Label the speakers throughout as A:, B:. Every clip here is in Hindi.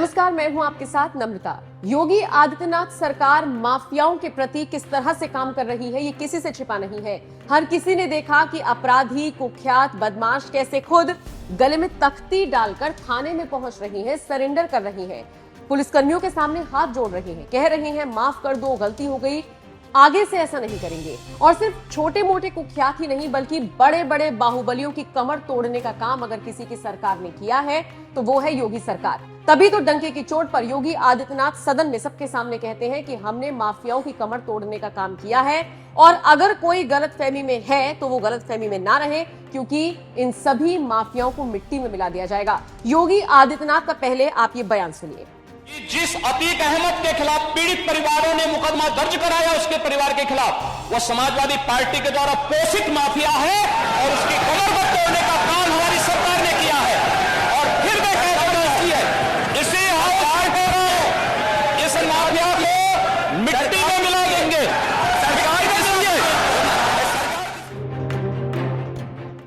A: नमस्कार, मैं हूं आपके साथ नम्रता। योगी आदित्यनाथ सरकार माफियाओं के प्रति किस तरह से काम कर रही है, ये किसी से छिपा नहीं है। हर किसी ने देखा कि अपराधी, कुख्यात, बदमाश कैसे खुद गले में तख्ती डालकर थाने में पहुंच रही हैं, सरेंडर कर रही हैं, पुलिसकर्मियों के सामने हाथ जोड़ रही हैं, कह रही हैं माफ कर दो, गलती हो गई, आगे से ऐसा नहीं करेंगे। और सिर्फ छोटे मोटे कुख्यात ही नहीं बल्कि बड़े बड़े बाहुबलियों की कमर तोड़ने का काम अगर किसी की सरकार ने किया है तो वो है योगी सरकार। तभी तो डंके की चोट पर योगी आदित्यनाथ सदन में सबके सामने कहते हैं कि हमने माफियाओं की कमर तोड़ने का काम किया है, और अगर कोई गलतफहमी में है तो वो गलतफहमी में ना रहे, क्योंकि इन सभी माफियाओं को मिट्टी में मिला दिया जाएगा। योगी आदित्यनाथ का पहले आप ये बयान सुनिए।
B: जिस अतीक अहमद के खिलाफ पीड़ित परिवारों ने मुकदमा दर्ज कराया, उसके परिवार के खिलाफ, वो समाजवादी पार्टी के द्वारा पोषित माफिया है और उसकी कमर को तोड़ने का काम हमारी सरकार ने किया है। और फिर मैं कहता हूं इसे हम इस माफिया को मिट्टी में मिला देंगे, सरकार के जरिए।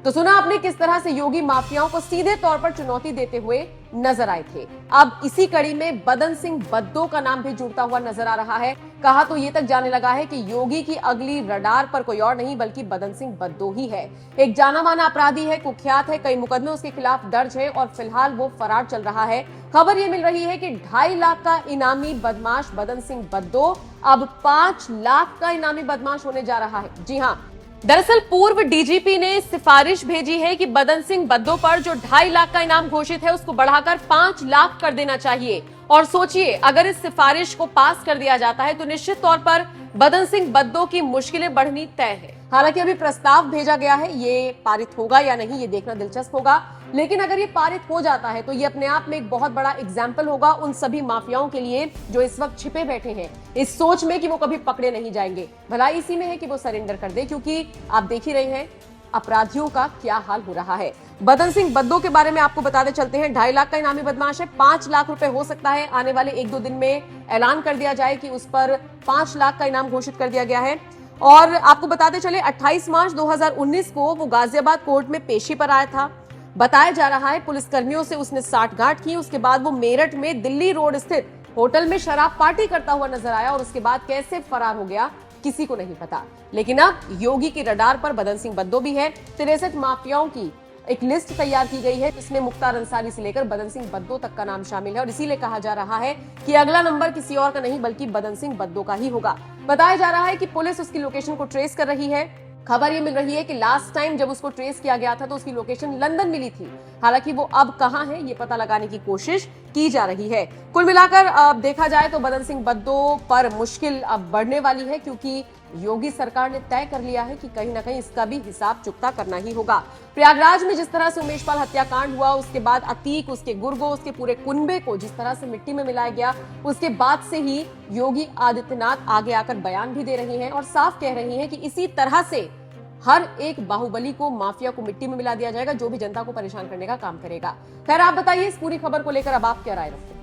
A: तो सुना आपने किस तरह से योगी माफियाओं को सीधे तौर पर चुनौती देते हुए नजर आए थे। अब इसी कड़ी में बदन सिंह बद्दो का नाम भी जुड़ता हुआ नजर आ रहा है। कहा तो ये तक जाने लगा है कि योगी की अगली रडार पर कोई और नहीं बल्कि बदन सिंह बद्दो ही है। एक जाना माना अपराधी है, कुख्यात है, कई मुकदमे उसके खिलाफ दर्ज है और फिलहाल वो फरार चल रहा है। खबर ये मिल रही है कि 2.5 लाख का इनामी बदमाश बदन सिंह बद्दो अब 5 लाख का इनामी बदमाश होने जा रहा है। जी हाँ, दरअसल पूर्व डीजीपी ने सिफारिश भेजी है कि बदन सिंह बद्दो पर जो 2.5 लाख का इनाम घोषित है उसको बढ़ाकर 5 लाख कर देना चाहिए। और सोचिए, अगर इस सिफारिश को पास कर दिया जाता है तो निश्चित तौर पर बदन सिंह बद्दो की मुश्किलें बढ़नी तय है। हालांकि अभी प्रस्ताव भेजा गया है, ये पारित होगा या नहीं ये देखना दिलचस्प होगा, लेकिन अगर ये पारित हो जाता है तो ये अपने आप में एक बहुत बड़ा एग्जाम्पल होगा उन सभी माफियाओं के लिए जो इस वक्त छिपे बैठे हैं इस सोच में कि वो कभी पकड़े नहीं जाएंगे। भलाई इसी में है कि वो सरेंडर कर दे, क्योंकि आप देख ही रहे हैं अपराधियों का क्या हाल हो रहा है। बदन सिंह बद्दो के बारे में आपको बताते चलते हैं, 2.5 लाख का इनामी बदमाश है, 5 लाख रुपए हो सकता है आने वाले 1-2 दिन में ऐलान कर दिया जाए कि उस पर 5 लाख का इनाम घोषित कर दिया गया है। और आपको बताते चले 28 मार्च 2019 को वो गाजियाबाद कोर्ट में पेशी पर आया था। बताया जा रहा है पुलिसकर्मियों से उसने साठगांठ की, उसके बाद वो मेरठ में दिल्ली रोड स्थित होटल में शराब पार्टी करता हुआ नजर आया और उसके बाद कैसे फरार हो गया किसी को नहीं पता। लेकिन अब योगी की रडार पर बदन सिंह बद्दो भी है। 63 माफियाओं की एक लिस्ट तैयार की गई है जिसमें मुख्तार अंसारी से लेकर बदन सिंह बद्दो तक का नाम शामिल है और इसीलिए कहा जा रहा है कि अगला नंबर किसी और का नहीं बल्कि बदन सिंह बद्दो का ही होगा। बताया जा रहा है कि पुलिस उसकी लोकेशन को ट्रेस कर रही है। खबर ये मिल रही है कि लास्ट टाइम जब उसको ट्रेस किया गया था तो उसकी लोकेशन लंदन मिली थी। हालांकि वो अब कहां है ये पता लगाने की कोशिश की जा रही है। कुल मिलाकर अब देखा जाए तो बदन सिंह बद्दो पर मुश्किल अब बढ़ने वाली है, क्योंकि योगी सरकार ने तय कर लिया है कि कहीं ना कहीं इसका भी हिसाब चुकता करना ही होगा। प्रयागराज में जिस तरह से उमेशपाल हत्याकांड हुआ, उसके बाद अतीक, उसके गुर्गो, उसके पूरे कुनबे को जिस तरह से मिट्टी में मिलाया गया, उसके बाद से ही योगी आदित्यनाथ आगे आकर बयान भी दे रही हैं और साफ कह रही हैं कि इसी तरह से हर एक बाहुबली को, माफिया को मिट्टी में मिला दिया जाएगा जो भी जनता को परेशान करने का काम करेगा। खैर, आप बताइए इस पूरी खबर को लेकर अब आप क्या राय रखते हैं?